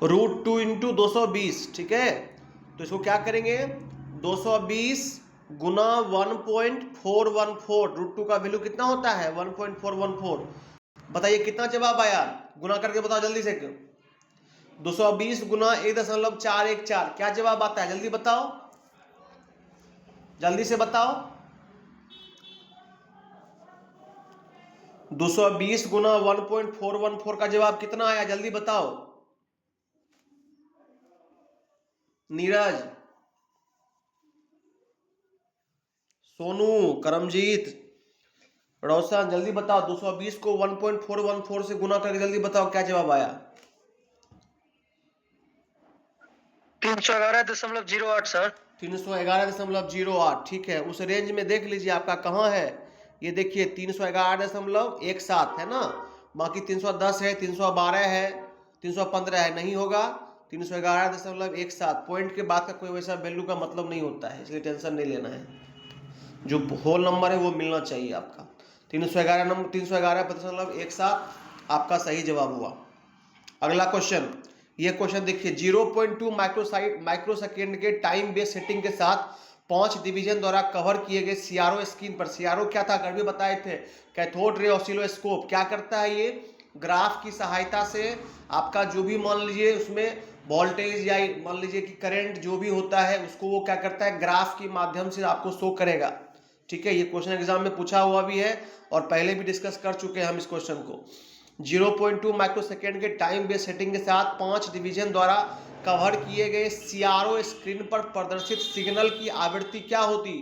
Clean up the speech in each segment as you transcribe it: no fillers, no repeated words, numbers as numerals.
√2 into 220, ठीक है। तो इसको क्या करेंगे, 220 गुना 1.414, √2 का वैल्यू कितना होता है 1.414। बताइए कितना जवाब आया, गुना करके बताओ जल्दी से। 220 गुना 1.414, क्या जवाब आता है, जल्दी बताओ, जल्दी से बताओ। 220 गुना 1.414 का जवाब कितना आया, जल्दी बताओ। नीरज, सोनू, करमजीत, रोशन, जल्दी बताओ। 220 को 1.414 से गुना करके जल्दी बताओ क्या जवाब आया। 311.08 सर। 311.08, ठीक है। उस रेंज में देख लीजिए आपका कहाँ है, ये देखिए 311.17 है ना, बाकी 310 है, 312 है, 315 है, नहीं होगा। 311.17 पॉइंट के बाद का कोई वैसा वैल्यू का मतलब नहीं होता है, इसलिए टेंशन नहीं लेना है। जो होल नंबर है वो मिलना चाहिए आपका। 311 नंबर 311.17 आपका सही जवाब हुआ। अगला क्वेश्चन, ये क्वेश्चन देखिए, 0.2 माइक्रो सेकेंड के टाइम बेस सेटिंग के साथ 5 डिवीजन द्वारा कवर किए गए सीआरओ स्क्रीन पर, सीआरओ क्या था कल भी बताए थे, कैथोड रे ऑसिलोस्कोप, क्या करता है ये, ग्राफ की सहायता से आपका जो भी मान लीजिए उसमें वोल्टेज या मान लीजिए कि करंट जो भी होता है उसको वो क्या करता है, ग्राफ के माध्यम से आपको शो करेगा, ठीक है। ये क्वेश्चन एग्जाम में पूछा हुआ भी है और पहले भी डिस्कस कर चुके हैं हम इस क्वेश्चन को। 0.2 माइक्रोसेकेंड के टाइम बेस सेटिंग के साथ 5 डिवीजन द्वारा कवर किए गए सीआरओ स्क्रीन पर प्रदर्शित सिग्नल की आवृत्ति क्या होती।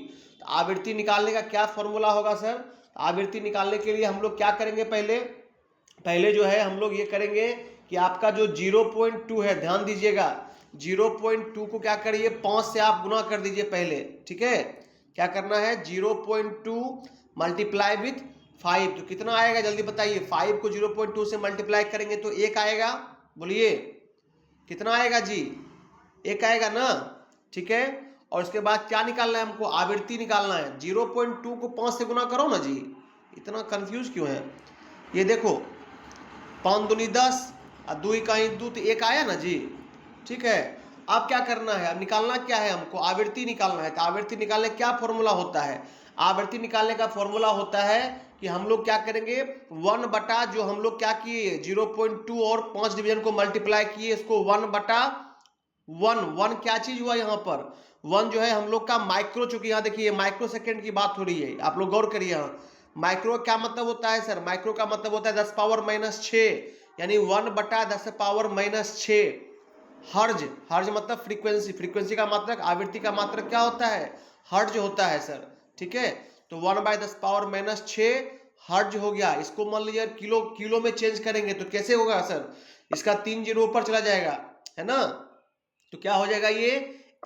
तो आवृत्ति निकालने का क्या फॉर्मूला होगा सर, आवृत्ति निकालने के लिए हम लोग क्या करेंगे, पहले जो है हम लोग ये करेंगे कि आपका जो 0.2 है, ध्यान दीजिएगा, 0.2 को क्या करिए 5 से आप गुना कर दीजिए पहले, ठीक है। क्या करना है, 0.2 मल्टीप्लाई विथ 5, तो कितना आएगा जल्दी बताइए। 5 को 0.2 से मल्टीप्लाई करेंगे तो 1 आएगा, बोलिए कितना आएगा जी, 1 आएगा ना, ठीक है। और उसके बाद क्या निकालना है हमको, आवृत्ति निकालना है। 0.2 को 5 से गुना करो ना जी, इतना कंफ्यूज क्यों है। ये देखो 5 दूनी 10 और 2 इकाई 2 तो 1 आया ना जी, ठीक है। अब क्या करना है, अब निकालना क्या है हमको, आवृत्ति निकालना है। तो आवृत्ति निकालने क्या फॉर्मूला होता है, आवृत्ति निकालने का फॉर्मूला होता है कि हम लोग क्या करेंगे, 1 बटा जो हम लोग क्या किए 0.2 और 5 डिवीजन को मल्टीप्लाई किए, इसको 1 बटा 1 क्या चीज हुआ यहाँ पर, 1 जो है हम लोग का माइक्रो, चूंकि यहाँ देखिए माइक्रो सेकेंड की बात हो रही है, आप लोग गौर करिए। यहाँ माइक्रो क्या मतलब होता है सर, माइक्रो का मतलब होता है 10 पावर -6, यानी 1 बटा 10 पावर -6 हर्ज। हर्ज मतलब फ्रीक्वेंसी, फ्रीक्वेंसी का मात्रक, आवृत्ति का मात्रक क्या होता है, हर्ज होता है सर, ठीक है। तो 1/10 पावर -6 हर्ज हो गया। इसको मान लीजिए किलो में चेंज करेंगे तो कैसे होगा सर, इसका 3 जीरो ऊपर चला जाएगा, है ना। तो क्या हो जाएगा ये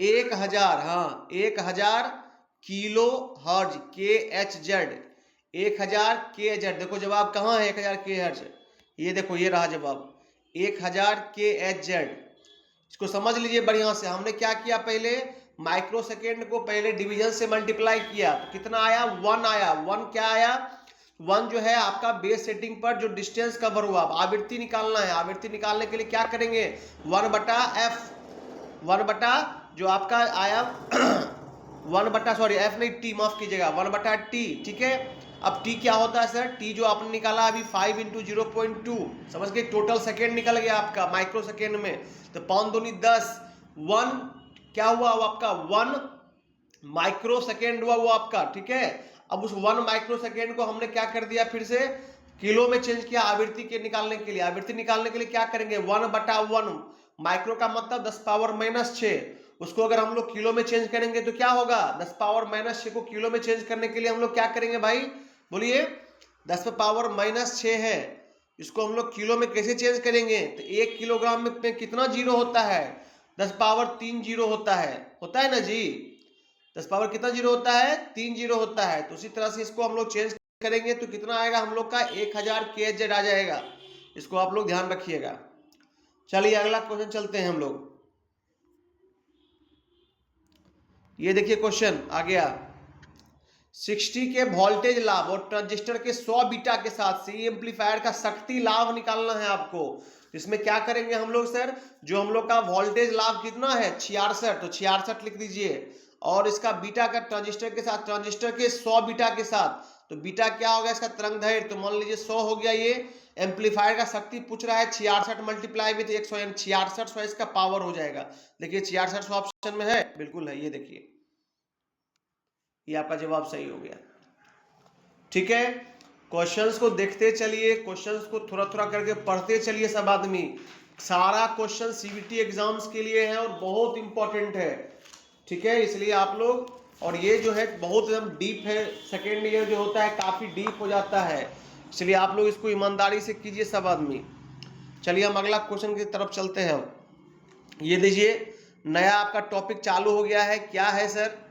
1000, हाँ 1000 किलो हर्ज, KHZ, 1000 KHZ। देखो जवाब कहाँ है 1000 KHZ, ये देखो ये रहा जवाब 1000 KHZ। इसको समझ लीजिए बढ़िया से, हमने क्या किया, पहले माइक्रो सेकेंड को पहले डिवीजन से मल्टीप्लाई किया तो कितना आया, 1 आया। 1 क्या आया, 1 जो है आपका बेस सेटिंग पर जो डिस्टेंस कवर हुआ। आवृत्ति निकालना है, आवृत्ति निकालने के लिए क्या करेंगे, 1 बटा f, 1 बटा जो आपका आया 1 बटा सॉरी f नहीं t, माफ कीजिएगा, 1 बटा t, ठीक है। अब t क्या होता है सर, t जो आपने निकाला अभी 5 इंटू 0.2, समझ गए, टोटल सेकेंड निकल गया आपका माइक्रो सेकेंड में। तो 5 दूनी 10, 1 क्या हुआ वो आपका 1 माइक्रो सेकेंड हुआ वो आपका, ठीक है। अब उस 1 माइक्रो सेकेंड को हमने क्या कर दिया, फिर से किलो में चेंज किया आवृत्ति के निकालने के लिए। आवृत्ति निकालने के लिए क्या करेंगे, 1 बटा 1, माइक्रो का मतलब 10 पावर -6, उसको अगर हम लोग किलो में चेंज करेंगे तो क्या होगा, 10 पावर -6 को किलो में चेंज करने के लिए हम लोग क्या करेंगे भाई, बोलिए 10 पावर -6 है, इसको हम लोग किलो में कैसे चेंज करेंगे, तो 1 किलोग्राम में कितना जीरो होता है, 10 पावर 3 जीरो होता है ना जी। 10 पावर कितना जीरो होता है, 3 जीरो होता है। तो उसी तरह से इसको हम लोग चेंज करेंगे तो कितना आएगा हम लोग का 1000 KHZ आ जाएगा, इसको आप लोग ध्यान रखिएगा। चलिए अगला क्वेश्चन चलते हैं हम लोग। ये देखिए क्वेश्चन आ गया, 60 के वोल्टेज लाभ और ट्रांजिस्टर के 100 बीटा के साथ सी एम्पलीफायर का शक्ति लाभ निकालना है आपको। इसमें क्या करेंगे हम लोग सर, जो हम लोग का वोल्टेज लाभ कितना है 66, तो 66 लिख दीजिए, और इसका बीटा का ट्रांजिस्टर के साथ, ट्रांजिस्टर के 100 बीटा के साथ, तो बीटा क्या होगा इसका तरंगदैर्घ्य, तो मान लीजिए 100 हो गया। ये एम्पलीफायर का शक्ति पूछ रहा है 66 मल्टीप्लाई विथ 100, 6600 इसका पावर हो जाएगा। देखिए 6600 ऑप्शन में है, बिल्कुल है, ये देखिए ये आपका जवाब सही हो गया। ठीक है, क्वेश्चंस को देखते चलिए, क्वेश्चंस को थोड़ा थोड़ा करके पढ़ते चलिए सब आदमी। सारा क्वेश्चन सीबीटी एग्जाम्स के लिए है और बहुत इंपॉर्टेंट है। ठीक है, इसलिए आप लोग, और ये जो है बहुत एकदम डीप है, सेकेंड ईयर जो होता है काफी डीप हो जाता है, इसलिए आप लोग इसको ईमानदारी से कीजिए सब आदमी। चलिए हम अगला क्वेश्चन की तरफ चलते हैं। ये लीजिए, नया आपका टॉपिक चालू हो गया है। क्या है सर,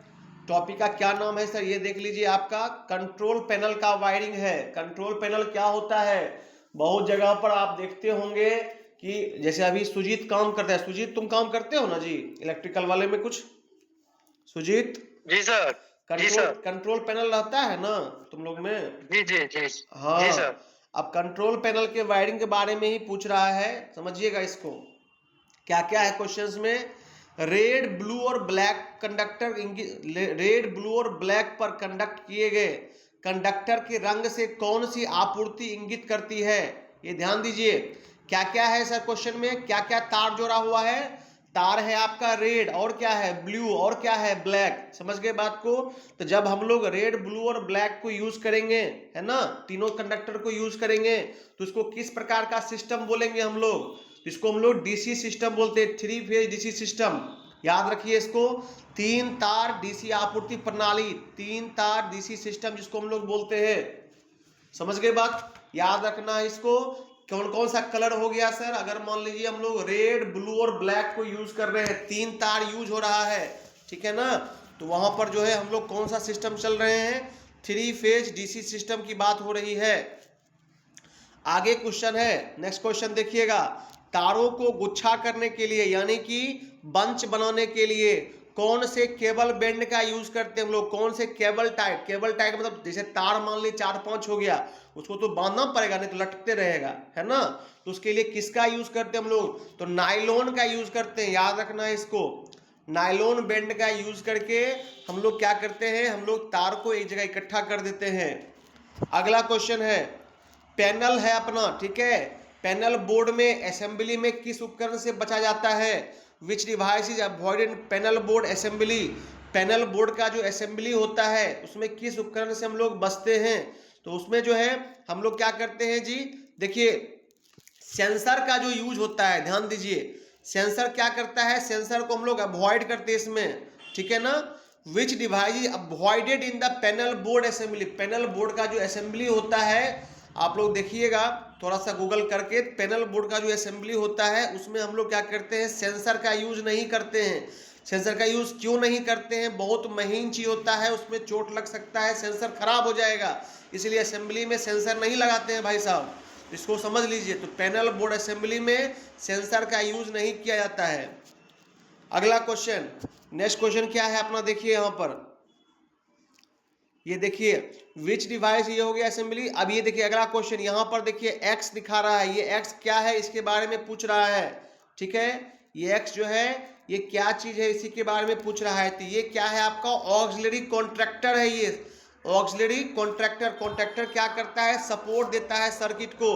टॉपिक का क्या नाम है सर, ये देख लीजिए, आपका कंट्रोल पैनल का वायरिंग है। कंट्रोल पैनल क्या होता है, बहुत जगह पर आप देखते होंगे कि जैसे अभी सुजीत काम करता है। सुजीत तुम काम करते हो ना जी इलेक्ट्रिकल वाले में कुछ? सुजीत जी सर। कंट्रोल पैनल रहता है ना तुम लोग में? जी जी जी हाँ जी सर। अब कंट्रोल पैनल के वायरिंग के बारे में ही पूछ रहा है, समझिएगा इसको। क्या क्या है क्वेश्चंस में, रेड ब्लू और ब्लैक कंडक्टर, रेड ब्लू और ब्लैक पर कंडक्ट किए गए कंडक्टर के रंग से कौन सी आपूर्ति इंगित करती है, ये ध्यान दीजिए। क्या क्या है सर क्वेश्चन में, क्या क्या तार जोड़ा हुआ है, तार है आपका रेड, और क्या है ब्लू, और क्या है ब्लैक, समझ गए बात को। तो जब हम लोग रेड ब्लू और ब्लैक को यूज करेंगे, है ना, तीनों कंडक्टर को यूज करेंगे, तो इसको किस प्रकार का सिस्टम बोलेंगे हम लोग, इसको हम लोग डीसी सिस्टम बोलते हैं, 3 फेज डीसी सिस्टम। याद रखिए इसको, 3 तार डीसी आपूर्ति प्रणाली, 3 तार डीसी सिस्टम जिसको हम लोग बोलते हैं, समझ गए बात। याद रखना है इसको। कौन कौन सा कलर हो गया सर, अगर मान लीजिए हम लोग रेड ब्लू और ब्लैक को यूज कर रहे हैं, 3 तार यूज हो रहा है, ठीक है ना, तो वहां पर जो है हम लोग कौन सा सिस्टम चल रहे हैं, 3 फेज डीसी सिस्टम की बात हो रही है। आगे क्वेश्चन है, नेक्स्ट क्वेश्चन देखिएगा, तारों को गुच्छा करने के लिए यानी कि बंच बनाने के लिए कौन से केबल बेंड का यूज करते हैं हम लोग, कौन से केबल टाइप, केबल टाइप मतलब जैसे तार मान ली 4-5 हो गया, उसको तो बांधना पड़ेगा नहीं तो लटकते रहेगा, है ना, तो उसके लिए किसका यूज करते हैं हम लोग, तो नायलॉन का यूज करते हैं। याद रखना है इसको, नायलॉन बेंड का यूज करके हम लोग क्या करते हैं, हम लोग तार को एक जगह इकट्ठा कर देते हैं। अगला क्वेश्चन है, पैनल है अपना, ठीक है, पैनल बोर्ड में असेंबली में किस उपकरण से बचा जाता है, which device is avoided panel board assembly, panel board का जो असेंबली होता है उसमें किस उपकरण से हम लोग बचते हैं, तो उसमें जो है हम लोग क्या करते हैं जी, देखिए सेंसर का जो यूज होता है, ध्यान दीजिए, सेंसर क्या करता है, सेंसर को हम लोग अवॉइड करते हैं इसमें, ठीक है ना, विच device avoided in the panel board assembly, panel board का जो असेंबली होता है, आप लोग देखिएगा थोड़ा सा गूगल करके, पैनल बोर्ड का जो असेंबली होता है उसमें हम लोग क्या करते हैं, सेंसर का यूज नहीं करते हैं। सेंसर का यूज क्यों नहीं करते हैं, बहुत महीन चीज होता है, उसमें चोट लग सकता है, सेंसर खराब हो जाएगा, इसलिए असेंबली में सेंसर नहीं लगाते हैं भाई साहब, इसको समझ लीजिए। तो पैनल बोर्ड असेंबली में सेंसर का यूज नहीं किया जाता है। अगला क्वेश्चन, नेक्स्ट क्वेश्चन क्या है अपना, देखिए यहां पर, ये देखिए विच डिवाइस, ये हो गया असेंबली। अब ये देखिए अगला क्वेश्चन, यहां पर देखिए एक्स दिखा रहा है, ये एक्स क्या है इसके बारे में पूछ रहा है, ठीक है, ये एक्स जो है ये क्या चीज है इसी के बारे में पूछ रहा है। तो ये क्या है आपका ऑक्सिलरी कॉन्ट्रैक्टर है, ये ऑक्सिलरी कॉन्ट्रैक्टर, कॉन्ट्रैक्टर क्या करता है, सपोर्ट देता है सर्किट को,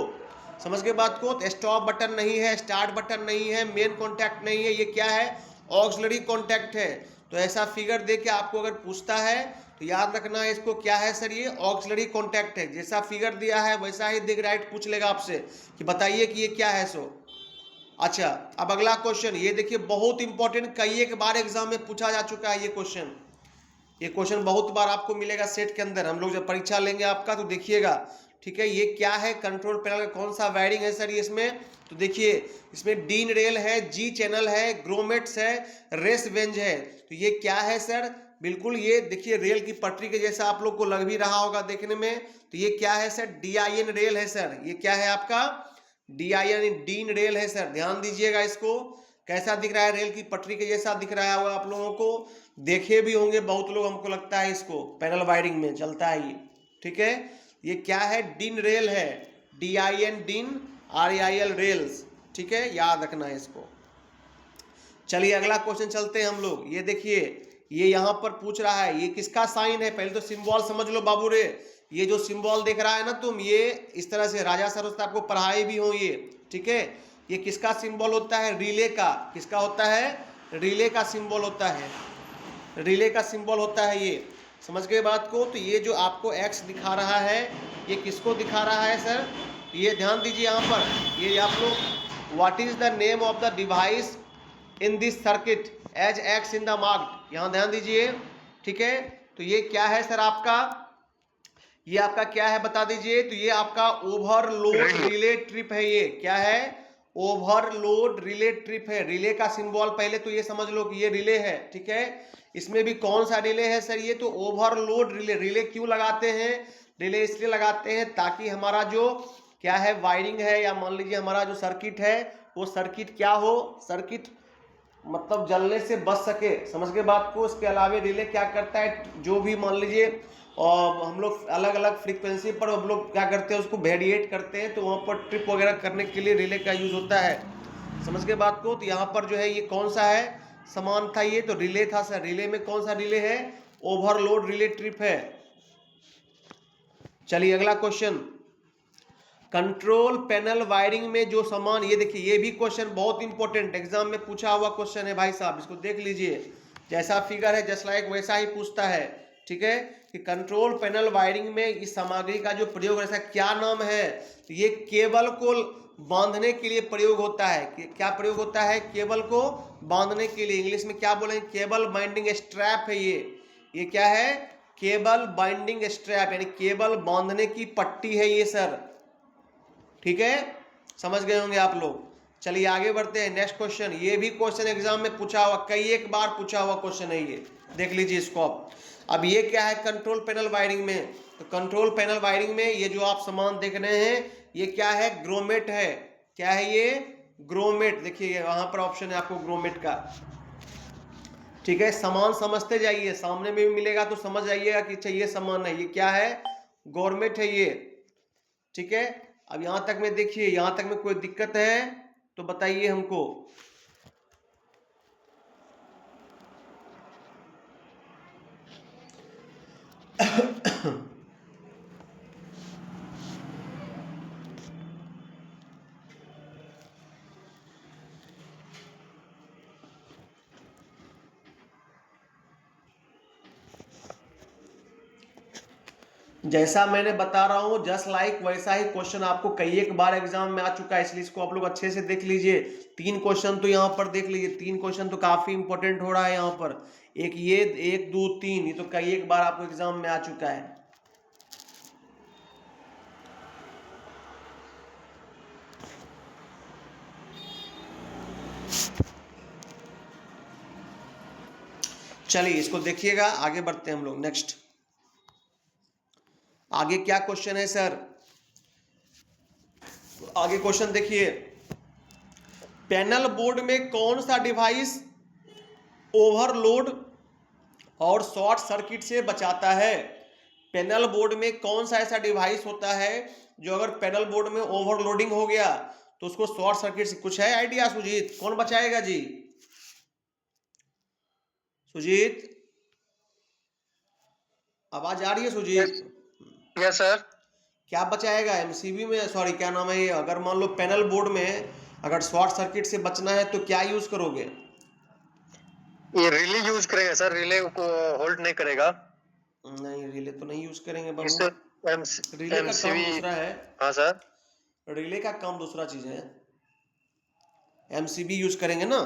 समझ गए बात को। तो स्टॉप बटन नहीं है, स्टार्ट बटन नहीं है, मेन कॉन्टैक्ट नहीं है, ये क्या है ऑक्सिलरी कॉन्टैक्ट है। तो ऐसा फिगर दे के आपको अगर पूछता है तो याद रखना है इसको, क्या है सर, ये ऑक्सिलरी कॉन्टैक्ट है, जैसा फिगर दिया है वैसा ही दिख राइट पूछ लेगा आपसे कि बताइए कि ये क्या है सो। अच्छा अब अगला क्वेश्चन, ये देखिए बहुत इंपॉर्टेंट, कई एक बार एग्जाम में पूछा जा चुका है ये क्वेश्चन, ये क्वेश्चन बहुत बार आपको मिलेगा सेट के अंदर, हम लोग जब परीक्षा लेंगे आपका तो देखिएगा, ठीक है। ये क्या है, कंट्रोल पैनल का कौन सा वायरिंग है सर ये इसमें, तो देखिए इसमें डीन रेल है, जी चैनल है, ग्रोमेट्स है, रेस वेंज है। तो ये क्या है सर, बिल्कुल ये देखिए रेल की पटरी के जैसा आप लोग को लग भी रहा होगा देखने में। तो ये क्या है सर, DIN रेल है सर, ये क्या है आपका DIN, डीन रेल है सर, ध्यान दीजिएगा इसको। कैसा दिख रहा है? रेल की पटरी के जैसा दिख रहा है आप लोगों को, देखे भी होंगे बहुत लोग, हमको लगता है इसको पैनल वायरिंग में चलता है ये, ठीक है। ये क्या है? डिन रेल है, DIN डिन, REIL रेल्स, ठीक है, याद रखना है इसको। चलिए अगला क्वेश्चन चलते हैं हम लोग। ये देखिए, ये यहाँ पर पूछ रहा है ये किसका साइन है? पहले तो सिंबल समझ लो बाबू रे। ये जो सिंबल देख रहा है ना तुम, ये इस तरह से राजा सर होता है, आपको पढ़ाई भी हो ये, ठीक है। ये किसका सिंबल होता है? रिले का। किसका होता है? रिले का सिंबल होता है, रिले का सिंबल होता है ये। समझ गए बात को? तो ये जो आपको एक्स दिखा रहा है, ये किसको दिखा रहा है सर? ये ध्यान दीजिए यहाँ पर, ये आप लोग, what is the name of the device in this circuit as X in the marked, यहाँ ध्यान दीजिए, ठीक है। तो ये क्या है सर आपका? ये आपका क्या है बता दीजिए? तो ये आपका ओवरलोड रिले ट्रिप है। ये क्या है? ओवरलोड रिले ट्रिप है। रिले का सिंबल पहले तो ये समझ लो कि ये रिले है, ठीक है। इसमें भी कौन सा रिले है सर? ये तो ओवरलोड रिले। रिले क्यों लगाते हैं? रिले इसलिए लगाते हैं ताकि हमारा जो क्या है वायरिंग है, या मान लीजिए हमारा जो सर्किट है, वो सर्किट क्या हो, सर्किट मतलब जलने से बच सके। समझ गए बात को? इसके अलावा रिले क्या करता है, जो भी मान लीजिए और हम लोग अलग अलग फ्रीक्वेंसी पर हम लोग क्या करते हैं, उसको वेरिएट करते हैं, तो वहाँ पर ट्रिप वगैरह करने के लिए रिले का यूज होता है। समझ गए बात को? तो यहाँ पर जो है ये कौन सा है समान था? ये तो रिले था सर। रिले में कौन सा रिले है? ओवरलोड रिले ट्रिप है। चलिए अगला क्वेश्चन, कंट्रोल पैनल वायरिंग में जो सामान, ये देखिए ये भी क्वेश्चन बहुत इंपॉर्टेंट एग्जाम में पूछा हुआ क्वेश्चन है भाई साहब, इसको देख लीजिए। जैसा फिगर है जस्ट लाइक वैसा ही पूछता है, ठीक है, कि कंट्रोल पैनल वायरिंग में इस सामग्री का जो प्रयोग ऐसा क्या नाम है? तो ये केबल को बांधने के लिए प्रयोग होता है। क्या प्रयोग होता है? केबल को बांधने के लिए। इंग्लिश में क्या बोलेंगे? केबल बाइंडिंग स्ट्रैप है ये क्या है? केबल बाइंडिंग स्ट्रैप, यानी केबल बांधने की पट्टी है ये सर, ठीक है। समझ गए होंगे आप लोग। चलिए आगे बढ़ते हैं, नेक्स्ट क्वेश्चन। ये भी क्वेश्चन एग्जाम में पूछा हुआ, कई एक बार पूछा हुआ क्वेश्चन है ये, देख लीजिए इसको आप। अब ये क्या है कंट्रोल पैनल वायरिंग में? तो कंट्रोल पैनल वायरिंग में ये जो आप सामान देख रहे हैं, ये क्या है? ग्रोमेट है। क्या है ये? ग्रोमेट। देखिए वहां पर ऑप्शन है आपको ग्रोमेट का, ठीक है। सामान समझते जाइए, सामने में भी मिलेगा तो समझ जाइएगा कि अच्छा ये सामान है। ये क्या है? गवर्नमेंट है ये, ठीक है। अब यहां तक में देखिए, यहां तक में कोई दिक्कत है तो बताइए हमको। जैसा मैंने बता रहा हूं जस्ट लाइक वैसा ही क्वेश्चन आपको कई एक बार एग्जाम में आ चुका है, इसलिए इसको आप लोग अच्छे से देख लीजिए। 3 क्वेश्चन तो यहाँ पर देख लीजिए, 3 क्वेश्चन तो काफी इंपॉर्टेंट हो रहा है यहाँ पर। एक ये 1 2 3, ये तो कई एक बार आपको एग्जाम में आ चुका है। चलिए इसको देखिएगा, आगे बढ़ते हैं हम लोग। नेक्स्ट आगे क्या क्वेश्चन है सर? आगे क्वेश्चन देखिए, पैनल बोर्ड में कौन सा डिवाइस ओवरलोड और शॉर्ट सर्किट से बचाता है? पैनल बोर्ड में कौन सा ऐसा डिवाइस होता है जो अगर पैनल बोर्ड में ओवरलोडिंग हो गया तो उसको शॉर्ट सर्किट से, कुछ है आइडिया सुजीत? कौन बचाएगा जी? सुजीत आवाज आ रही है सुजीत? Yes sir. क्या बचाएगा एमसीबी में? सॉरी क्या नाम है ये, अगर मान लो पैनल बोर्ड में अगर शॉर्ट सर्किट से बचना है तो क्या यूज करोगे? ये रिले यूज करेगा सर, रिले को होल्ड नहीं करेगा। नहीं रिले तो नहीं यूज करेंगे बाबू, रिले का काम दूसरा है। हाँ सर, रिले का काम दूसरा चीज है, एमसीबी यूज करेंगे ना।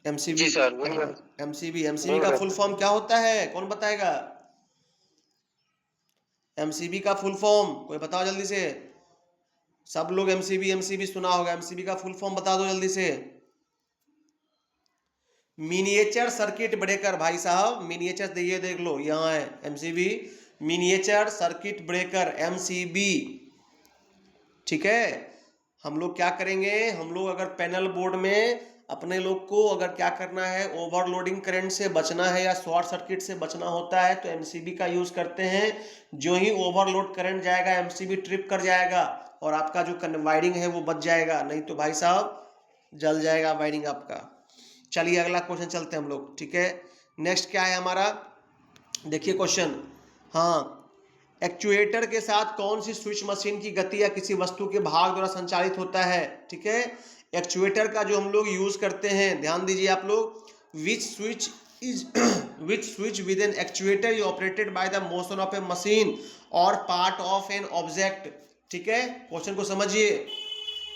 एमसीबी जी सर, एमसीबी का फुल फॉर्म क्या होता है? कौन बताएगा? एमसीबी का फुल फॉर्म कोई बताओ जल्दी से। सब लोग एमसीबी सुना होगा, एमसीबी का फुल फॉर्म बता दो जल्दी से। मिनिएचर सर्किट ब्रेकर भाई साहब, मिनिएचर देखिए, देख लो यहाँ है MCB, miniature circuit breaker MCB, ठीक है। हम लोग क्या करेंगे, हम लोग अगर पैनल बोर्ड में अपने लोग को अगर क्या करना है, ओवरलोडिंग करंट से बचना है या शॉर्ट सर्किट से बचना होता है तो एमसीबी का यूज करते हैं। जो ही ओवरलोड करंट जाएगा एमसीबी ट्रिप कर जाएगा और आपका जो वायरिंग है वो बच जाएगा, नहीं तो भाई साहब जल जाएगा वायरिंग आपका। चलिए अगला क्वेश्चन चलते हैं हम लोग, ठीक है। नेक्स्ट क्या है हमारा, देखिए क्वेश्चन, हाँ, एक्चुएटर के साथ कौन सी स्विच मशीन की गति या किसी वस्तु के भाग द्वारा संचालित होता है, ठीक है। एक्चुएटर का जो हम लोग यूज करते हैं, ध्यान दीजिए आप लोग, which switch with an actuator is operated by the motion of a machine or part of an object, ठीक है। क्वेश्चन को समझिए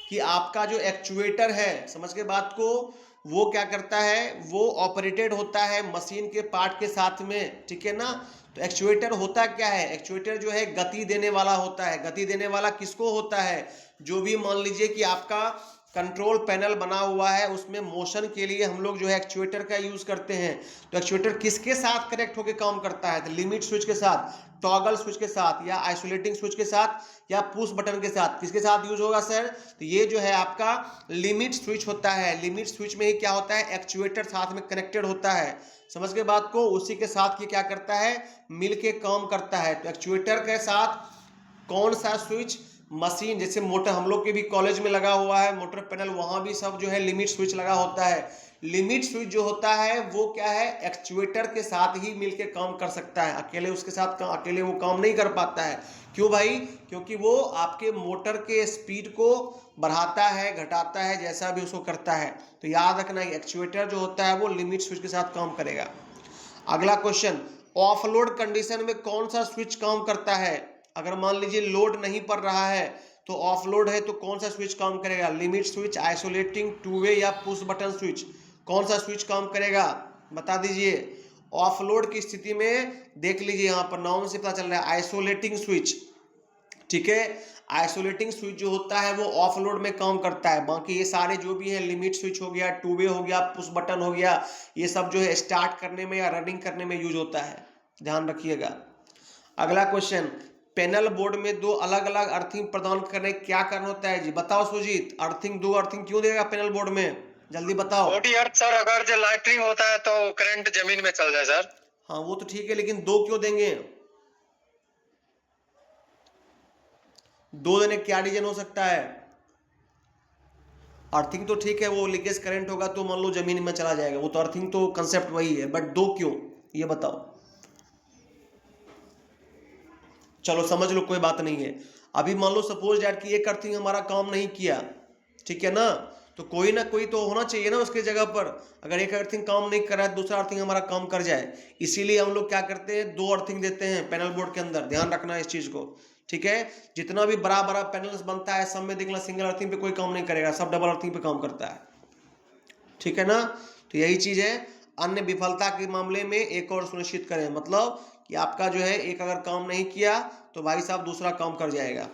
कि आपका जो एक्चुएटर है, समझ के बात को, वो क्या करता है, वो ऑपरेटेड होता है मशीन के पार्ट के साथ में, ठीक है ना। तो एक्चुएटर होता क्या है, एक्चुएटर जो है गति देने वाला होता है। गति देने वाला किसको होता है, जो भी मान लीजिए कि आपका कंट्रोल पैनल बना हुआ है उसमें मोशन के लिए हम लोग जो है एक्चुएटर का यूज करते हैं। तो एक्चुएटर किसके साथ कनेक्ट होकर काम करता है, तो लिमिट स्विच के साथ, टॉगल स्विच के साथ, या आइसोलेटिंग स्विच के साथ, या पुश बटन के साथ। किसके साथ यूज होगा सर, तो ये जो है आपका लिमिट स्विच होता है। लिमिट स्विच में ही क्या होता है, एक्चुएटर साथ में कनेक्टेड होता है, समझ के बात को, उसी के साथ ये क्या करता है, मिल के काम करता है। तो एक्चुएटर के साथ कौन सा स्विच, मशीन, जैसे मोटर हम लोग के भी कॉलेज में लगा हुआ है मोटर पैनल, वहां भी सब जो है लिमिट स्विच लगा होता है। लिमिट स्विच जो होता है वो क्या है, एक्चुएटर के साथ ही मिलके काम कर सकता है, अकेले उसके साथ अकेले वो काम नहीं कर पाता है। क्यों भाई, क्योंकि वो आपके मोटर के स्पीड को बढ़ाता है, घटाता है, जैसा भी उसको करता है। तो याद रखना एक्चुएटर जो होता है वो लिमिट स्विच के साथ काम करेगा। अगला क्वेश्चन, ऑफलोड कंडीशन में कौन सा स्विच काम करता है। अगर मान लीजिए लोड नहीं पड़ रहा है तो ऑफलोड है, तो कौन सा स्विच काम करेगा, limit switch, isolating, two way या पुश बटन स्विच, कौन सा स्विच काम करेगा, बता दीजिए। ऑफलोड की स्थिति में देख लीजिए, यहाँ पर नाम से पता चल रहा है आइसोलेटिंग स्विच, ठीक है। आइसोलेटिंग स्विच जो होता है वो ऑफलोड में काम करता है। बाकी ये सारे जो भी है, लिमिट स्विच हो गया, टू वे हो गया, पुश बटन हो गया, ये सब जो है स्टार्ट करने में या रनिंग करने में यूज होता है, ध्यान रखिएगा। अगला क्वेश्चन, पैनल बोर्ड में दो अलग अलग अर्थिंग प्रदान करने क्या कारण होता है जी, बताओ सुजीत। अर्थिंग, दो अर्थिंग क्यों देगा पैनल बोर्ड में, जल्दी बताओ। बॉडी अर्थ सर, अगर जो लाइटनिंग होता है तो करंट जमीन में चल जाए सर। हाँ वो तो ठीक है, लेकिन दो क्यों देंगे, दो देने क्या रीजन हो सकता है। अर्थिंग तो ठीक है, वो लीकेज करंट होगा तो मान लो जमीन में चला जाएगा, वो तो अर्थिंग तो कंसेप्ट वही है, बट दो क्यों, ये बताओ। चलो समझ लो, कोई बात नहीं है। अभी मान लो सपोज डैट कि एक अर्थिंग हमारा काम नहीं किया, ठीक है ना, तो कोई ना कोई तो होना चाहिए ना उसके जगह पर। अगर एक अर्थिंग काम नहीं कर रहा है, दूसरा अर्थिंग हमारा काम कर जाए, इसीलिए हम लोग क्या करते हैं, दो अर्थिंग देते हैं पैनल बोर्ड के अंदर, ध्यान रखना इस चीज को, ठीक है। जितना भी बड़ा बड़ा पैनल्स बनता है सब में देखना सिंगल अर्थिंग पे कोई काम नहीं करेगा, सब डबल अर्थिंग पे काम करता है, ठीक है ना। तो यही चीज है, अन्य विफलता के मामले में एक और सुनिश्चित करें, मतलब कि आपका जो है एक अगर काम नहीं किया तो भाई साहब दूसरा काम कर जाएगा।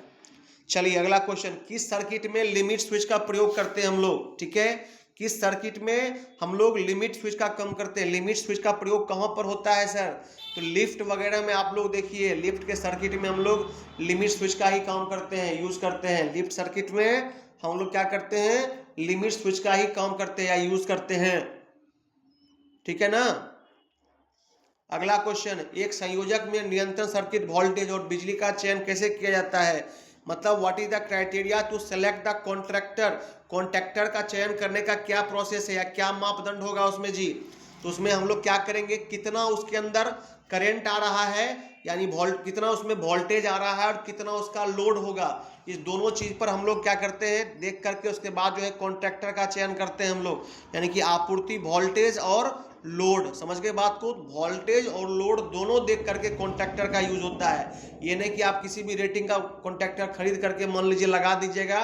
चलिए अगला क्वेश्चन, किस सर्किट में लिमिट स्विच का प्रयोग करते हैं हम लोग, ठीक है। किस सर्किट में हम लोग लिमिट स्विच का काम करते हैं, लिमिट स्विच का प्रयोग कहां पर होता है सर, तो लिफ्ट वगैरह में आप लोग देखिए, लिफ्ट के सर्किट में हम लोग लिमिट स्विच का ही काम करते हैं, यूज करते हैं। लिफ्ट सर्किट में हम लोग क्या करते हैं, लिमिट स्विच का ही काम करते हैं या यूज करते हैं, ठीक है ना। अगला क्वेश्चन, एक संयोजक में नियंत्रण सर्किट वोल्टेज और बिजली का चयन कैसे किया जाता है, मतलब what is the criteria to select the contractor, contractor का चयन करने का क्या प्रोसेस है या क्या मापदंड होगा उसमें जी। तो उसमें हम लोग क्या करेंगे, कितना उसके अंदर करंट आ रहा है, यानी कितना उसमें वोल्टेज आ रहा है और कितना उसका लोड होगा, इस दोनों चीज पर हम लोग क्या करते हैं, देख करके उसके बाद जो है कॉन्ट्रैक्टर का चयन करते हैं हम लोग, यानी कि आपूर्ति वोल्टेज और लोड, समझ गए बात को, वोल्टेज और लोड दोनों देख करके कॉन्ट्रैक्टर का यूज होता है। ये नहीं कि आप किसी भी रेटिंग का कॉन्ट्रैक्टर खरीद करके मान लीजिए लगा दीजिएगा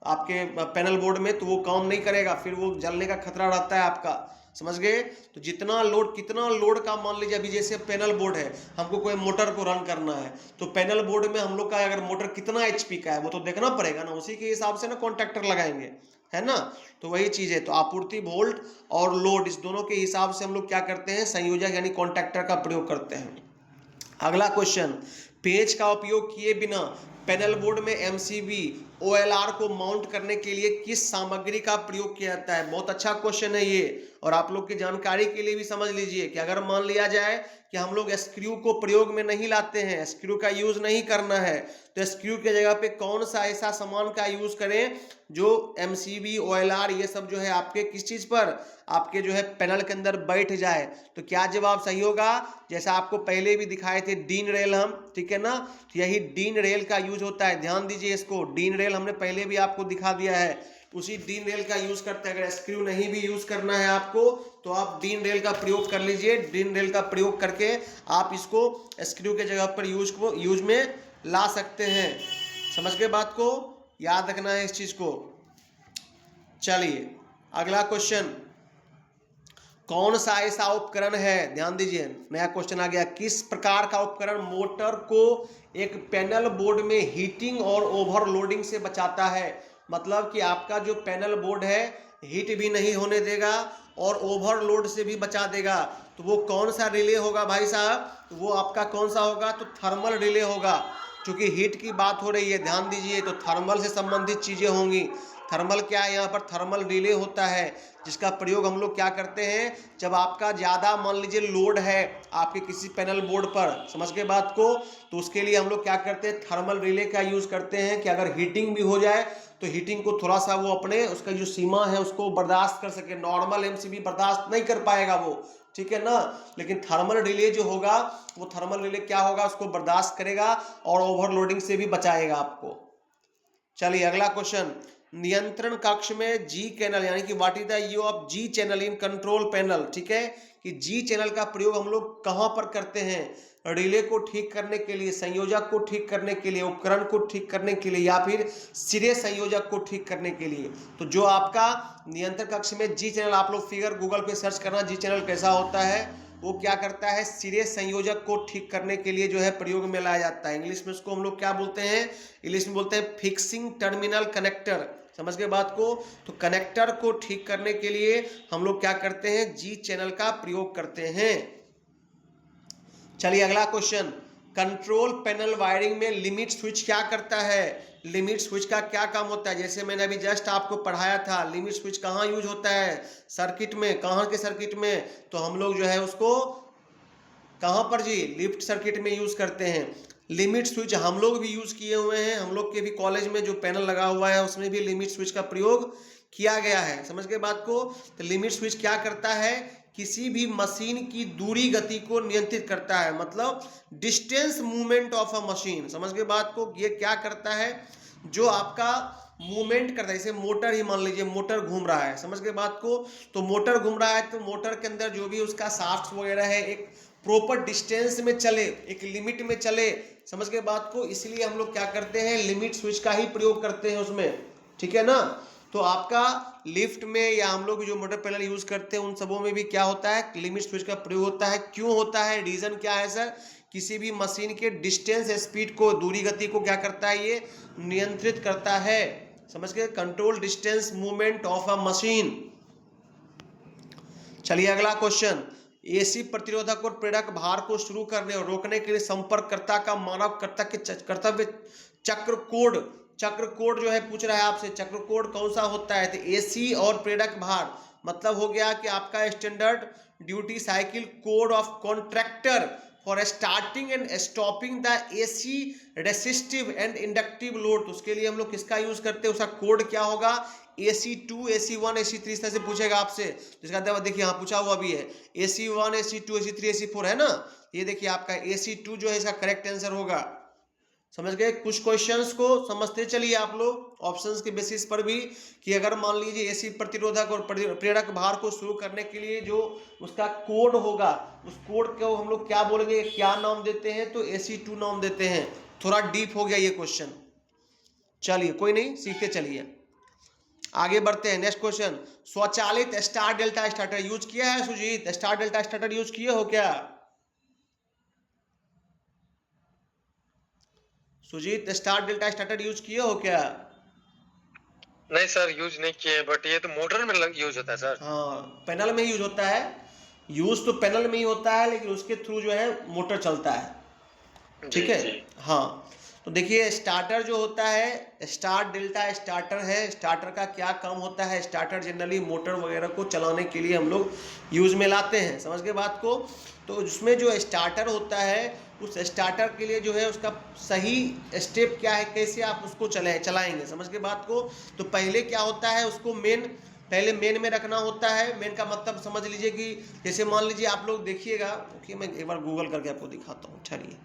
आपके पैनल बोर्ड में, तो वो काम नहीं करेगा, फिर वो जलने का खतरा रहता है आपका, समझ गए। तो जितना लोड, कितना लोड का, मान लीजिए अभी जैसे पैनल बोर्ड है, हमको कोई मोटर को रन करना है, तो पैनल बोर्ड में हम लोग का अगर मोटर कितना एचपी का है वो तो देखना पड़ेगा ना, उसी के हिसाब से ना कॉन्ट्रैक्टर लगाएंगे, है ना। तो वही चीज है, तो आपूर्ति वोल्ट और लोड इस दोनों के हिसाब से हम लोग क्या करते हैं, संयोजक यानी कॉन्ट्रैक्टर का प्रयोग करते हैं। अगला क्वेश्चन, पेंच का उपयोग किए बिना पैनल बोर्ड में एमसीबी ओएलआर को माउंट करने के लिए किस सामग्री का प्रयोग किया जाता है? बहुत अच्छा क्वेश्चन है ये, और आप लोग की जानकारी के लिए भी समझ लीजिए कि अगर मान लिया जाए कि हम लोग स्क्रू को प्रयोग में नहीं लाते हैं, स्क्रू का यूज नहीं करना है, तो स्क्रू के जगह पे कौन सा ऐसा सामान का यूज करें जो एमसीबी ओएलआर ये सब जो है आपके किस चीज पर, आपके जो है पैनल के अंदर बैठ जाए। तो क्या जवाब सही होगा? जैसा आपको पहले भी दिखाए थे डीन रेल हम, ठीक है ना, तो यही डीन रेल का यूज होता है। ध्यान दीजिए इसको, डीन रेल हमने पहले भी आपको दिखा दिया है, उसी डीन रेल का यूज करते हैं। अगर स्क्रू नहीं भी यूज करना है आपको तो आप डीन रेल का प्रयोग कर लीजिए। डीन रेल का प्रयोग करके आप इसको स्क्रू के जगह पर यूज में ला सकते हैं। समझ गए बात को? याद रखना है इस चीज को। चलिए अगला क्वेश्चन, कौन सा ऐसा उपकरण है, ध्यान दीजिए नया क्वेश्चन आ गया, किस प्रकार का उपकरण मोटर को एक पैनल बोर्ड में हीटिंग और ओवरलोडिंग से बचाता है? मतलब कि आपका जो पैनल बोर्ड है हीट भी नहीं होने देगा और ओवरलोड से भी बचा देगा। तो वो कौन सा रिले होगा भाई साहब? तो वो आपका कौन सा होगा? तो थर्मल रिले होगा। क्योंकि हीट की बात हो रही है, ध्यान दीजिए, तो थर्मल से संबंधित चीजें होंगी। थर्मल क्या है? यहाँ पर थर्मल रिले होता है, जिसका प्रयोग हम लोग क्या करते हैं, जब आपका ज़्यादा मान लीजिए लोड है आपके किसी पैनल बोर्ड पर, समझ गए बात को, तो उसके लिए हम लोग क्या करते हैं, थर्मल रिले का यूज़ करते हैं कि अगर हीटिंग भी हो जाए तो हीटिंग को थोड़ा सा वो अपने उसका जो सीमा है उसको बर्दाश्त कर सके। नॉर्मल एमसीबी बर्दाश्त नहीं कर पाएगा वो, ठीक है ना, लेकिन थर्मल रिले जो होगा वो थर्मल रिले क्या होगा, उसको बर्दाश्त करेगा और ओवरलोडिंग से भी बचाएगा आपको। चलिए अगला क्वेश्चन, नियंत्रण कक्ष में जी चैनल यानी कि what is the use of G channel in control panel, ठीक है, कि जी चैनल का प्रयोग हम लोग कहां पर करते हैं? रिले को ठीक करने के लिए, संयोजक को ठीक करने के लिए, उपकरण को ठीक करने के लिए, या फिर सिरे संयोजक को ठीक करने के लिए। तो जो आपका नियंत्रण कक्ष में जी चैनल, आप लोग फिगर गूगल पे सर्च करना जी चैनल कैसा होता है, वो क्या करता है, सिरे संयोजक को ठीक करने के लिए जो है प्रयोग में लाया जाता है। इंग्लिश में उसको हम लोग क्या बोलते हैं? इंग्लिश में बोलते हैं फिक्सिंग टर्मिनल कनेक्टर। समझ गए बात को? तो कनेक्टर को ठीक करने के लिए हम लोग क्या करते हैं, जी चैनल का प्रयोग करते हैं। चलिए अगला क्वेश्चन, कंट्रोल पैनल वायरिंग में लिमिट स्विच क्या करता है? लिमिट स्विच का क्या काम होता है? जैसे मैंने अभी जस्ट आपको पढ़ाया था, लिमिट स्विच कहाँ यूज होता है? सर्किट में। कहाँ के सर्किट में? तो हम लोग जो है उसको कहाँ पर जी, लिफ्ट सर्किट में यूज करते हैं। लिमिट स्विच हम लोग भी यूज किए हुए हैं, हम लोग के भी कॉलेज में जो पैनल लगा हुआ है उसमें भी लिमिट स्विच का प्रयोग किया गया है। समझ गए बात को? तो लिमिट स्विच क्या करता है, किसी भी मशीन की दूरी गति को नियंत्रित करता है, मतलब distance movement of a machine. समझ गए बात को? ये क्या करता है, जो आपका मूवमेंट करता है, जैसे मोटर ही मान लीजिए, मोटर घूम रहा है, समझ गए बात को, तो मोटर घूम रहा है तो मोटर के अंदर जो भी उसका शाफ्ट वगैरह है एक प्रॉपर डिस्टेंस में चले, एक लिमिट में चले। समझ गए बात को? इसलिए हम लोग क्या करते हैं, लिमिट स्विच का ही प्रयोग करते हैं उसमें, ठीक है ना। तो आपका लिफ्ट में या हम लोग जो मोटर पैनल यूज करते हैं उन सबों में भी क्या होता है, लिमिट स्विच का प्रयोग होता है। क्यों होता है, रीजन क्या है सर? किसी भी मशीन के डिस्टेंस स्पीड को, दूरी गति को क्या करता है, ये नियंत्रित करता है। समझ गए? Control distance movement of a machine. चलिए अगला क्वेश्चन, एसी प्रतिरोधक और प्रेरक भार को शुरू करने और रोकने के लिए संपर्ककर्ता का मानव कर्तव्य चक्र कोड जो है पूछ रहा है आपसे, चक्र कोड कौन सा होता है? तो एसी और प्रेरक भार मतलब हो गया कि आपका standard duty cycle code of contractor for starting and stopping the AC resistive and inductive load. तो उसके लिए हम लोग किसका यूज करते हैं, उसका कोड क्या होगा? AC2, AC1, AC3, इस तरह से पूछेगा आपसे। जिसका जवाब देखिए यहाँ पूछा हुआ भी है, AC1, AC2, AC3, AC4 है ना। ये देखिए आपका AC2 जो है इसका करेक्ट आंसर होगा। समझ गए? कुछ क्वेश्चंस को समझते चलिए आप लोग ऑप्शंस के बेसिस पर भी, कि अगर मान लीजिए एसी प्रतिरोधक और प्रेरक भार को शुरू करने के लिए जो उसका कोड होगा, उस कोड को हम लोग क्या बोलेंगे, क्या नाम देते हैं? तो AC2 नाम देते हैं। थोड़ा डीप हो गया ये क्वेश्चन, चलिए कोई नहीं, सीखते चलिए, आगे बढ़ते हैं। नेक्स्ट क्वेश्चन, स्वचालित स्टार डेल्टा स्टार्टर यूज किया है Sujeet? Star delta starter use किए हो क्या Sujeet? Star delta starter use किए हो क्या? नहीं सर, यूज नहीं किए, बट ये तो मोटर में यूज होता है सर। हाँ, पैनल में यूज होता है, यूज तो पैनल में ही होता है, लेकिन उसके थ्रू जो है मोटर चलता है, ठीक है। हाँ, तो देखिए स्टार्टर जो होता है, स्टार डेल्टा स्टार्टर है। स्टार्टर का क्या काम होता है? स्टार्टर जनरली मोटर वगैरह को चलाने के लिए हम लोग यूज़ में लाते हैं, समझ गए बात को। तो उसमें जो स्टार्टर होता है, उस स्टार्टर के लिए जो है उसका सही स्टेप क्या है, कैसे आप उसको चलाएंगे, समझ गए बात को। तो पहले क्या होता है, उसको पहले मेन में रखना होता है। मेन का मतलब समझ लीजिए कि जैसे मान लीजिए आप लोग देखिएगा, ओके मैं एक बार गूगल करके आपको दिखाता हूँ, ठहरिए,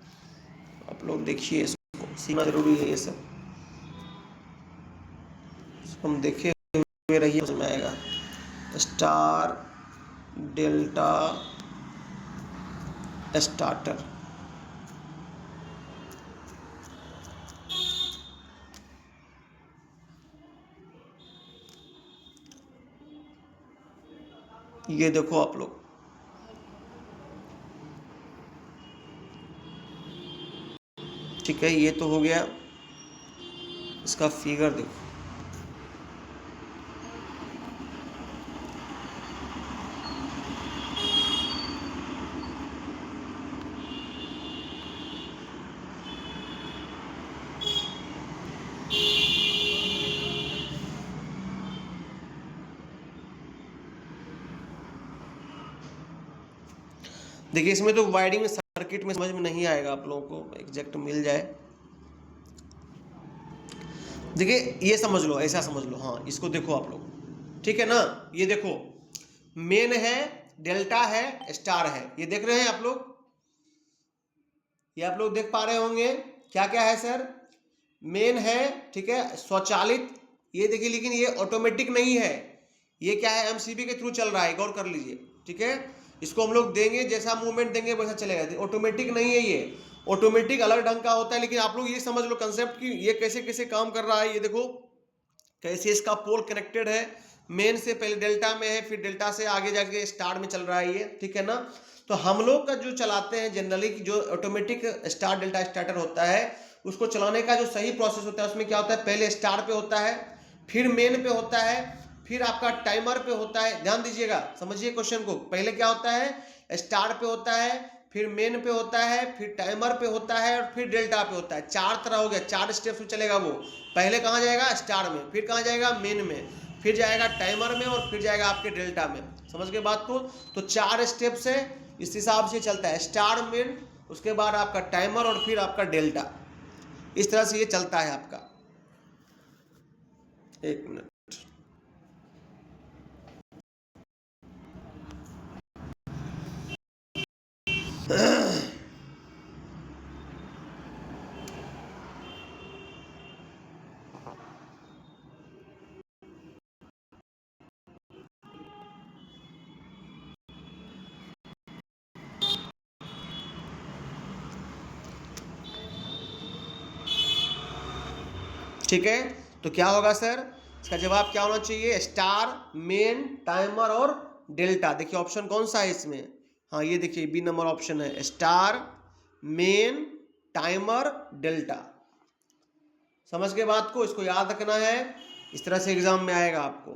आप लोग देखिए, इसको सीखना जरूरी है ये सब, हम देखे हुए रहिए, समझ में आएगा। स्टार डेल्टा स्टार्टर, ये देखो आप लोग, ठीक है, ये तो हो गया। इसका फिगर देखो, देखिए इसमें तो वायरिंग सर्किट में समझ में नहीं आएगा, आप लोगों को एग्जैक्ट मिल जाए। देखिए ये समझ लो, ऐसा समझ लो, हाँ इसको देखो आप लोग, ठीक है ना। ये देखो मेन है, डेल्टा है, स्टार है, ये देख रहे हैं आप लोग, ये आप लोग देख पा रहे होंगे क्या क्या है सर। मेन है, ठीक है, स्वचालित, ये देखिए, लेकिन ये ऑटोमेटिक नहीं है, ये क्या है, एमसीबी के थ्रू चल रहा है, गौर कर लीजिए, ठीक है। इसको हम लोग देंगे, जैसा मूवमेंट देंगे वैसा चलेगा, ऑटोमेटिक नहीं है ये। ऑटोमेटिक अलग ढंग का होता है, लेकिन आप लोग ये समझ लो कंसेप्ट कि ये कैसे कैसे काम कर रहा है। ये देखो कैसे इसका पोल कनेक्टेड है, मेन से पहले डेल्टा में है, फिर डेल्टा से आगे जाके स्टार में चल रहा है ये, ठीक है ना। तो हम लोग का जो चलाते हैं जनरली, जो ऑटोमेटिक स्टार डेल्टा स्टार्टर होता है, उसको चलाने का जो सही प्रोसेस होता है, उसमें क्या होता है, पहले स्टार पे होता है, फिर मेन पे होता है, फिर आपका टाइमर पे होता है। ध्यान दीजिएगा, समझिए क्वेश्चन को, पहले क्या होता है, स्टार पे होता है, फिर मेन पे होता है, फिर टाइमर पे होता है, और फिर डेल्टा पे होता है। चार तरह हो गया, 4 स्टेप्स में चलेगा वो। पहले कहाँ जाएगा, स्टार में, फिर कहाँ जाएगा, मेन में, फिर जाएगा टाइमर में, और फिर जाएगा आपके डेल्टा में। समझ गए बात को। तो 4 स्टेप से इस हिसाब से चलता है, स्टार, मेन, उसके बाद आपका टाइमर, और फिर आपका डेल्टा। इस तरह से ये चलता है आपका। एक मिनट, ठीक है। तो क्या होगा सर, इसका जवाब क्या होना चाहिए, स्टार, मेन, टाइमर और डेल्टा। देखिए ऑप्शन कौन सा है इसमें, हाँ ये देखिए बी नंबर ऑप्शन है, स्टार, मेन, टाइमर, डेल्टा। समझ के बात को, इसको याद रखना है, इस तरह से एग्जाम में आएगा आपको।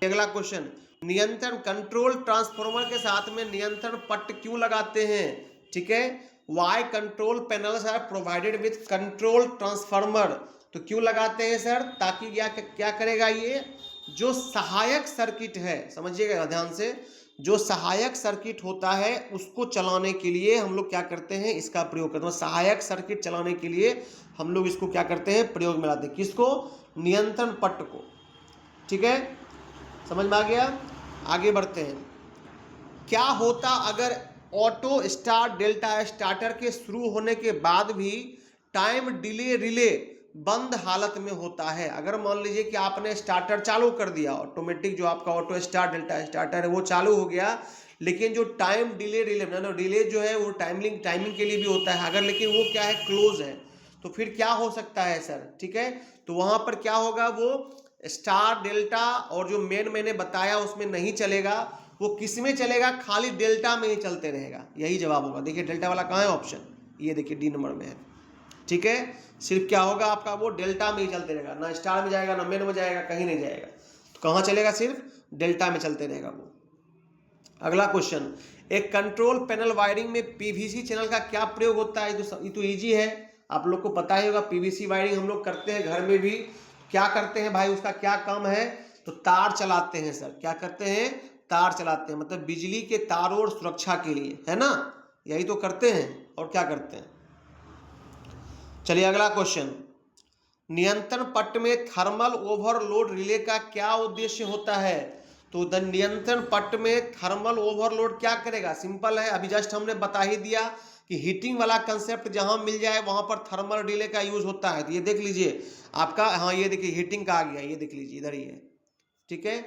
अगला क्वेश्चन, नियंत्रण कंट्रोल ट्रांसफार्मर के साथ में नियंत्रण पट्ट क्यों लगाते हैं, ठीक है। Why control panels are provided with control transformer. तो क्यों लगाते हैं सर, ताकि क्या करेगा, ये जो सहायक सर्किट है, समझिएगा ध्यान से, जो सहायक सर्किट होता है उसको चलाने के लिए हम लोग क्या करते हैं, इसका प्रयोग करते हैं। सहायक सर्किट चलाने के लिए हम लोग इसको क्या करते हैं, प्रयोग में लाते हैं। किसको, नियंत्रण पट्ट को, ठीक है, समझ में आ गया। आगे बढ़ते हैं, क्या होता अगर ऑटो स्टार डेल्टा स्टार्टर के शुरू होने के बाद भी टाइम डिले रिले बंद हालत में होता है। अगर मान लीजिए कि आपने स्टार्टर चालू कर दिया, ऑटोमेटिक जो आपका ऑटो स्टार डेल्टा स्टार्टर है वो चालू हो गया, लेकिन जो टाइम डिले डिले जो है वो टाइमिंग के लिए भी होता है, अगर लेकिन वो क्या है, क्लोज है, तो फिर क्या हो सकता है सर, ठीक है। तो वहां पर क्या होगा, वो स्टार डेल्टा और जो मेन मैंने बताया उसमें नहीं चलेगा, वो किस में चलेगा, खाली डेल्टा में ही चलते रहेगा। यही जवाब होगा। देखिए डेल्टा वाला कहाँ है ऑप्शन, ये देखिए डी नंबर में है, ठीक है। सिर्फ क्या होगा आपका, वो डेल्टा में ही चलते रहेगा, ना स्टार में जाएगा, ना मेन में जाएगा, कहीं नहीं जाएगा। तो कहाँ चलेगा, सिर्फ डेल्टा में चलते रहेगा वो। अगला क्वेश्चन, एक कंट्रोल पैनल वायरिंग में पीवीसी चैनल का क्या प्रयोग होता है। ये तो इजी है, आप लोग को पता ही होगा, पीवीसी वायरिंग हम लोग करते हैं घर में भी। क्या करते हैं भाई, उसका क्या काम है, तो तार चलाते हैं सर। क्या करते हैं, तार चलाते हैं, मतलब बिजली के तारों और सुरक्षा के लिए, है ना, यही तो करते हैं। और क्या करते हैं। चलिए अगला क्वेश्चन, नियंत्रण पट्ट में थर्मल ओवरलोड रिले का क्या उद्देश्य होता है। तो द नियंत्रण पट्ट में थर्मल ओवरलोड क्या करेगा, सिंपल है, अभी जस्ट हमने बता ही दिया कि हीटिंग वाला कंसेप्ट जहां मिल जाए वहां पर थर्मल रिले का यूज होता है। तो ये देख लीजिए आपका, हाँ ये देखिए हीटिंग का आ गया, ये देख लीजिए इधर ही है, ठीक है,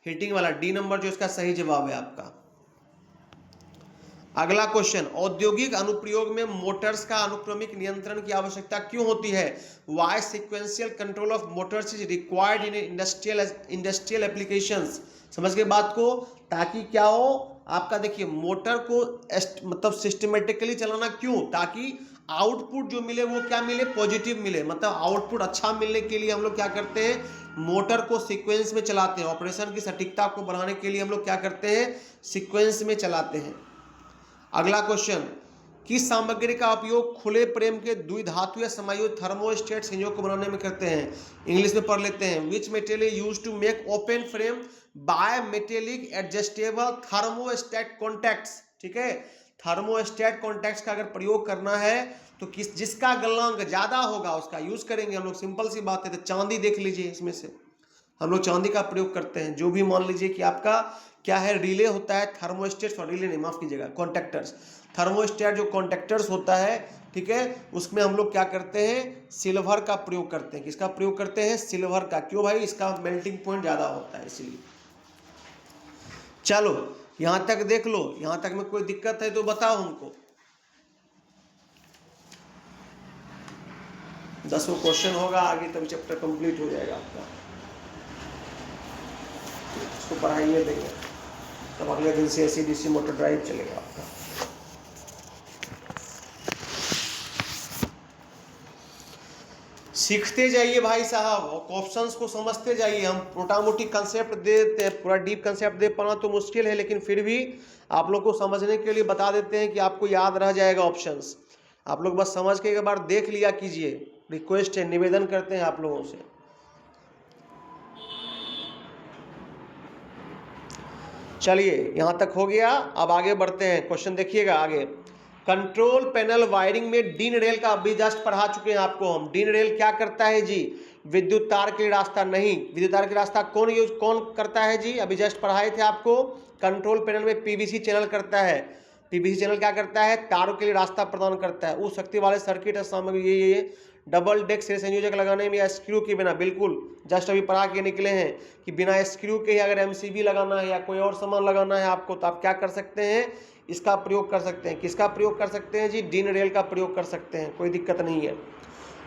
हीटिंग वाला डी नंबर जो इसका सही जवाब है आपका। अगला क्वेश्चन, औद्योगिक अनुप्रयोग में मोटर्स का अनुक्रमिक नियंत्रण की आवश्यकता क्यों होती है। Why sequential control of motors is required in industrial applications. समझ गए बात को, ताकि क्या हो आपका, देखिए मोटर को मतलब सिस्टमेटिकली चलाना क्यों, ताकि आउटपुट जो मिले वो क्या मिले, पॉजिटिव मिले, मतलब आउटपुट अच्छा मिलने के लिए हम लोग क्या करते हैं, मोटर को सीक्वेंस में चलाते हैं। ऑपरेशन की सटीकता को बढ़ाने के लिए हम लोग क्या करते हैं, सीक्वेंस में चलाते हैं। अगला क्वेश्चन, किस सामग्री का उपयोग खुले फ्रेम के द्विधातु समायुक्त थर्मोस्टेट संयोग को बनाने में करते हैं। इंग्लिश में पढ़ लेते हैं, which material use to make open frame by metallic adjustable thermostat contacts. ठीक है, थर्मोस्टेट कॉन्टैक्ट्स का अगर प्रयोग करना है तो जिसका गलनांक ज्यादा होगा उसका यूज करेंगे हम लोग, सिंपल सी बात है। तो चांदी देख लीजिए, इसमें से हम लोग चांदी का प्रयोग करते हैं। जो भी मान लीजिए कि आपका क्या है, रिले होता है, थर्मोस्टेट, रिले नहीं माफ कीजिएगा, कॉन्टैक्टर्स, थर्मोस्टेट जो कॉन्टैक्टर्स होता है, ठीक है, उसमें हम लोग क्या करते हैं, सिल्वर का प्रयोग करते हैं। किसका प्रयोग करते हैं, सिल्वर का। क्यों भाई, इसका मेल्टिंग पॉइंट ज्यादा होता है इसलिए। चलो यहां तक देख लो, यहां तक में कोई दिक्कत है तो बताओ हमको। 10वां क्वेश्चन होगा आगे, तब चैप्टर कंप्लीट हो जाएगा आपका। इसको पढ़ाइए देंगे, तब अगले दिन से एसी डीसी मोटर ड्राइव चलेगा आपका। सीखते जाइए भाई साहब, ऑप्शंस को समझते जाइए। हम मोटा मोटी कंसेप्ट देते हैं, पूरा डीप कंसेप्ट दे पाना तो मुश्किल है, लेकिन फिर भी आप लोग को समझने के लिए बता देते हैं कि आपको याद रह जाएगा ऑप्शंस। आप लोग बस समझ के एक बार देख लिया कीजिए, रिक्वेस्ट है, निवेदन करते हैं आप लोगों से। चलिए यहां तक हो गया, अब आगे बढ़ते हैं। क्वेश्चन देखिएगा आगे, कंट्रोल पैनल वायरिंग में डीन रेल का अभी जस्ट पढ़ा चुके हैं आपको हम। डीन रेल क्या करता है जी, विद्युत तार के लिए रास्ता नहीं, विद्युत तार के रास्ता कौन करता है जी, अभी जस्ट पढ़ाए थे आपको। कंट्रोल पैनल में पीवीसी चैनल करता है। पीवीसी चैनल क्या करता है, तारों के लिए रास्ता प्रदान करता है। उस शक्ति वाले सर्किट सामग्री ये डबल डेक से संयोजक लगाने में या स्क्रू के बिना, बिल्कुल जस्ट अभी पढ़ा के निकले हैं कि बिना स्क्रू के ही अगर एमसीबी लगाना है या कोई और सामान लगाना है आपको, तो आप क्या कर सकते हैं, इसका प्रयोग कर सकते हैं। किसका प्रयोग कर सकते हैं जी, डीन रेल का प्रयोग कर सकते हैं, कोई दिक्कत नहीं है।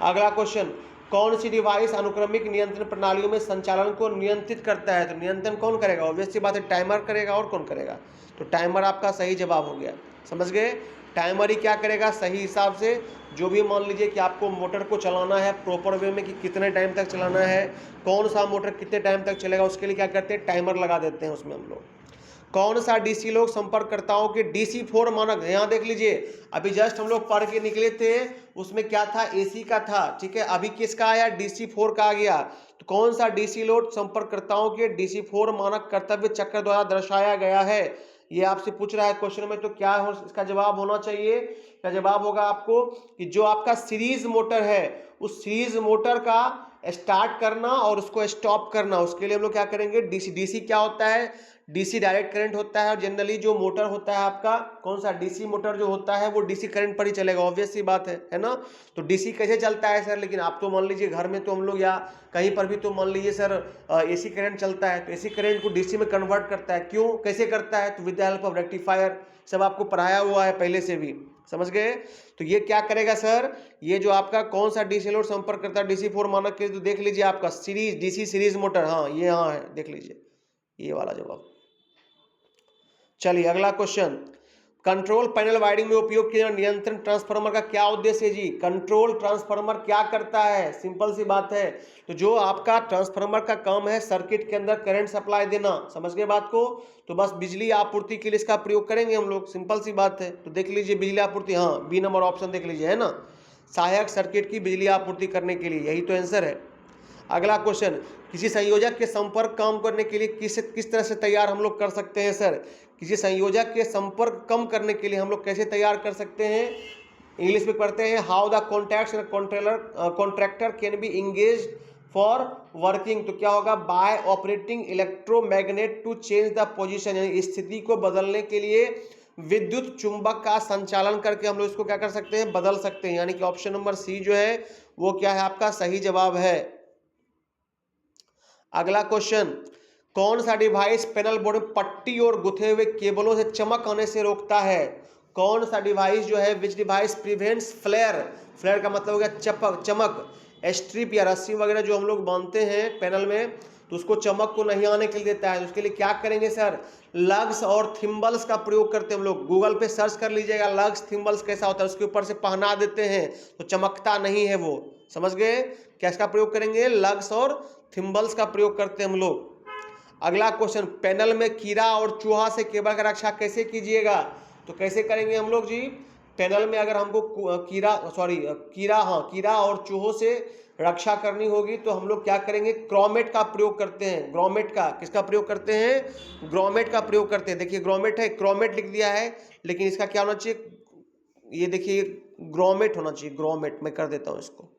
अगला क्वेश्चन, कौन सी डिवाइस अनुक्रमिक नियंत्रण प्रणालियों में संचालन को नियंत्रित करता है। तो नियंत्रण कौन करेगा, ऑब्वियस सी बात है, टाइमर करेगा, और कौन करेगा, तो टाइमर आपका सही जवाब हो गया। समझ गए, टाइमर ही क्या करेगा, सही हिसाब से जो भी मान लीजिए कि आपको मोटर को चलाना है प्रॉपर वे में, कि कितने टाइम तक चलाना है, कौन सा मोटर कितने टाइम तक चलेगा, उसके लिए क्या करते हैं, टाइमर लगा देते हैं उसमें हम लोग। कौन सा डीसी लोग संपर्ककर्ताओं के DC4 मानक, यहाँ देख लीजिए, अभी जस्ट हम लोग पढ़ के निकले थे, उसमें क्या था, एसी का था, ठीक है, अभी किसका आया, DC4 का आ गया। तो कौन सा डीसी लोड संपर्ककर्ताओं के DC4 मानक कर्तव्य चक्र द्वारा दर्शाया गया है, ये आपसे पूछ रहा है क्वेश्चन में। तो क्या हो इसका जवाब होना चाहिए, क्या जवाब होगा आपको कि जो आपका सीरीज मोटर है, उस सीरीज मोटर का स्टार्ट करना और उसको स्टॉप करना, उसके लिए हम लोग क्या करेंगे, डीसी क्या होता है, डीसी डायरेक्ट करंट होता है। और जनरली जो मोटर होता है आपका, कौन सा डीसी मोटर जो होता है वो डीसी करंट पर ही चलेगा, ऑब्वियस सी बात है ना। तो डीसी कैसे चलता है सर, लेकिन आप तो मान लीजिए घर में तो हम लोग या कहीं पर भी तो मान लीजिए सर एसी करंट चलता है, तो एसी करंट को डीसी में कन्वर्ट करता है। क्यों, कैसे करता है, तो with the help of rectifier, सब आपको पढ़ाया हुआ है पहले से भी, समझ गए। तो ये क्या करेगा सर, ये जो आपका कौन सा डीसी लोड संपर्क करता है DC4 मानक के, तो देख लीजिए आपका सीरीज डीसी सीरीज मोटर, हाँ ये यहाँ है, देख लीजिए ये वाला जवाब। चलिए अगला क्वेश्चन, कंट्रोल पैनल वायरिंग में उपयोग किया नियंत्रण ट्रांसफार्मर का क्या उद्देश्य है जी। कंट्रोल ट्रांसफार्मर क्या करता है, सिंपल सी बात है, तो जो आपका ट्रांसफार्मर का काम है सर्किट के अंदर करंट सप्लाई देना, समझ गए बात को। तो बस बिजली आपूर्ति के लिए इसका प्रयोग करेंगे हम लोग, सिंपल सी बात है। तो देख लीजिए बिजली आपूर्ति, हाँ बी नंबर ऑप्शन देख लीजिए, है ना। सहायक सर्किट की बिजली आपूर्ति करने के लिए, यही तो आंसर है। अगला क्वेश्चन, किसी संयोजक के संपर्क कम करने के लिए किस तरह से तैयार हम लोग कर सकते हैं सर? किसी संयोजक के संपर्क कम करने के लिए हम लोग कैसे तैयार कर सकते हैं? इंग्लिश में पढ़ते हैं, how the contacts contractor can be engage for working. तो क्या होगा, by operating electromagnet to change the position, यानी स्थिति को बदलने के लिए विद्युत चुंबक का संचालन करके हम लोग इसको क्या कर सकते हैं, बदल सकते हैं। यानी कि ऑप्शन नंबर सी जो है वो क्या है, आपका सही जवाब है। अगला क्वेश्चन, कौन सा डिवाइस पैनल बोर्ड में पट्टी और गुथे हुए केबलों से चमक आने से रोकता है? कौन सा डिवाइस जो है, which device prevents flare, flare का मतलब हो गया चमक, स्ट्रिप या रस्सी वगैरह जो हम लोग बांधते हैं पैनल में, तो उसको चमक को नहीं आने के लिए देता है। तो उसके लिए क्या करेंगे सर, लग्स और थिम्बल्स का प्रयोग करते हैं हम लोग। गूगल पे सर्च कर लीजिएगा लग्स थिम्बल्स कैसा होता है, उसके ऊपर से पहना देते हैं तो चमकता नहीं है वो। समझ गए, क्या इसका प्रयोग करेंगे, लग्स और थिम्बल्स का प्रयोग करते हैं हम लोग। अगला क्वेश्चन, पैनल में कीड़ा और चूहा से केबल का रक्षा कैसे कीजिएगा? तो कैसे करेंगे हम लोग जी, पैनल में अगर हमको कीड़ा और चूहों से रक्षा करनी होगी तो हम लोग क्या करेंगे, ग्रोमेट का प्रयोग करते हैं। ग्रोमेट का, किसका प्रयोग करते हैं, ग्रोमेट का प्रयोग करते हैं। देखिए ग्रोमेट है, क्रोमेट लिख दिया है, लेकिन इसका क्या होना चाहिए, ये देखिए ग्रोमेट होना चाहिए। ग्रोमेट मैं कर देता हूँ इसको,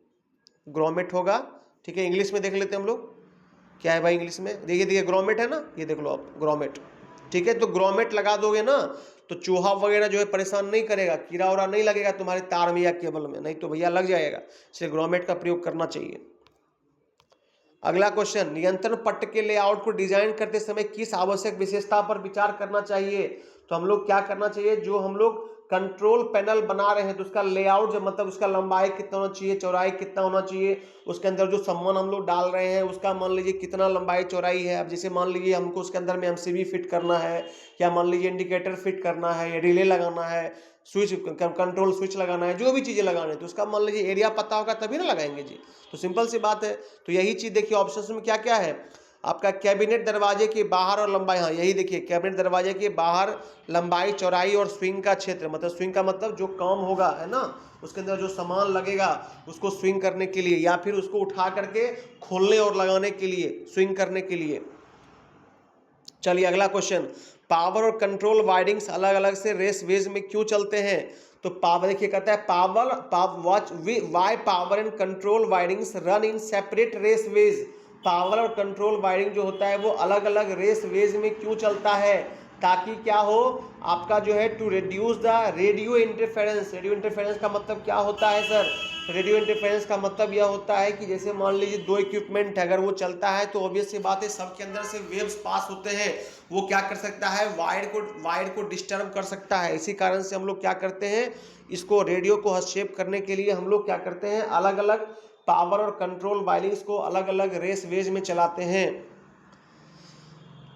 ग्रोमेट होगा, ठीक है। इंग्लिश में देख लेते हैं हम लोग, क्या है भाई इंग्लिश में, देखिए ग्रोमेट है ना, ये देख लो आप ग्रोमेट, ठीक है। तो ग्रोमेट लगा दोगे ना तो चूहा वगैरह जो है परेशान नहीं करेगा, कीड़ा उड़ा नहीं लगेगा तुम्हारे तार में या केबल में, नहीं तो भैया लग जाएगा। इसलिए ग्रोमेट का प्रयोग करना चाहिए। अगला क्वेश्चन, नियंत्रण पट्ट के लेआउट को डिजाइन करते समय किस आवश्यक विशेषता पर विचार करना चाहिए? तो हम लोग क्या करना चाहिए, जो हम लोग कंट्रोल पैनल बना रहे हैं तो उसका लेआउट जो मतलब उसका लंबाई कितना होना चाहिए, चौड़ाई कितना होना चाहिए, उसके अंदर जो सामान हम लोग डाल रहे हैं उसका मान लीजिए कितना लंबाई चौड़ाई है। अब जैसे मान लीजिए हमको उसके अंदर में एमसीबी फिट करना है, या मान लीजिए इंडिकेटर फिट करना है, या रिले लगाना है, स्विच कंट्रोल स्विच लगाना है, जो भी चीज़ें लगाना है तो उसका मान लीजिए एरिया पता होगा तभी ना लगाएंगे जी। तो सिंपल सी बात है। तो यही चीज़ देखिए ऑप्शन में क्या क्या है आपका, कैबिनेट दरवाजे के बाहर और लंबाई, हाँ यही देखिए कैबिनेट दरवाजे के बाहर लंबाई चौड़ाई और स्विंग का क्षेत्र, मतलब स्विंग का मतलब जो काम होगा है ना, उसके अंदर जो सामान लगेगा उसको स्विंग करने के लिए, या फिर उसको उठा करके खोलने और लगाने के लिए, स्विंग करने के लिए। चलिए अगला क्वेश्चन, पावर और कंट्रोल वायरिंग्स अलग अलग से रेस वेज में क्यों चलते हैं? तो पावर देखिए कहता है why power and control wirings run in separate raceways. Power और कंट्रोल वायरिंग जो होता है वो अलग अलग रेस वेज में क्यों चलता है? ताकि क्या हो आपका जो है, to reduce the radio interference. Radio interference का मतलब क्या होता है सर? रेडियो इंटरफेरेंस का मतलब यह होता है कि जैसे मान लीजिए दो इक्विपमेंट है, अगर वो चलता है तो ऑब्वियस सी बात है सबके अंदर से वेव्स पास होते हैं, वो क्या कर सकता है, वायर को डिस्टर्ब कर सकता है। इसी कारण से हम लोग क्या करते हैं, इसको रेडियो को हस्तक्षेप करने के लिए हम लोग क्या करते हैं, अलग अलग पावर और कंट्रोल वायरिंग्स को अलग अलग रेस वेज में चलाते हैं।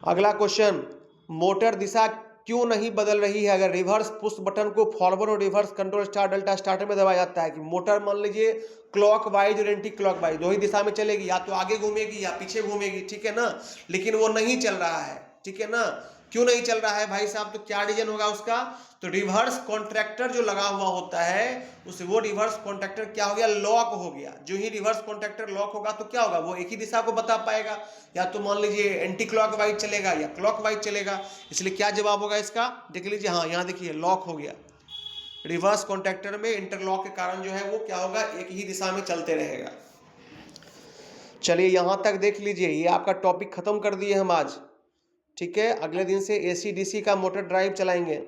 अगला क्वेश्चन, मोटर दिशा क्यों नहीं बदल रही है अगर रिवर्स पुश बटन को फॉरवर्ड और reverse control star delta starter में दबाया जाता है? कि मोटर मान लीजिए क्लॉक वाइज और एंटी क्लॉक वाइज दो ही दिशा में चलेगी, या तो आगे घूमेगी या पीछे घूमेगी, ठीक है ना, लेकिन वो नहीं चल रहा है, ठीक है ना। क्यों नहीं चल रहा है भाई साहब? तो क्या रीजन होगा उसका? तो रिवर्स कॉन्ट्रैक्टर जो लगा हुआ होता है वो रिवर्स कॉन्ट्रैक्टर क्या हो गया, लॉक हो गया। जो ही रिवर्स कॉन्ट्रैक्टर लॉक होगा तो क्या होगा, वो एक ही दिशा को बता पाएगा, या तो मान लीजिए एंटी क्लॉक वाइज चलेगा या क्लॉक वाइज चलेगा। इसलिए क्या जवाब होगा इसका, देख लीजिए, हाँ यहाँ देखिए लॉक हो गया। रिवर्स कॉन्ट्रैक्टर में इंटरलॉक के कारण जो है वो क्या होगा, एक ही दिशा में चलते रहेगा। चलिए यहां तक देख लीजिए, ये आपका टॉपिक खत्म कर दिए हम आज, ठीक है। अगले दिन से एसी डीसी का मोटर ड्राइव चलाएंगे।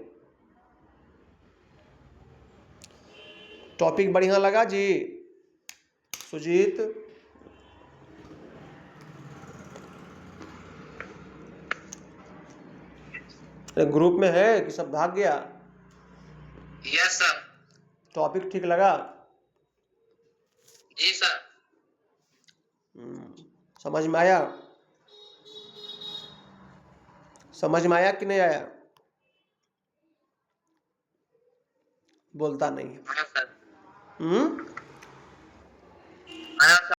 टॉपिक बढ़िया लगा जी सुजीत? ग्रुप में है कि सब भाग गया? Yes sir. टॉपिक ठीक लगा? जी सर। समझ में आया? समझ में आया कि नहीं आया? बोलता नहीं है। हाँ सर। हम्म। हाँ सर।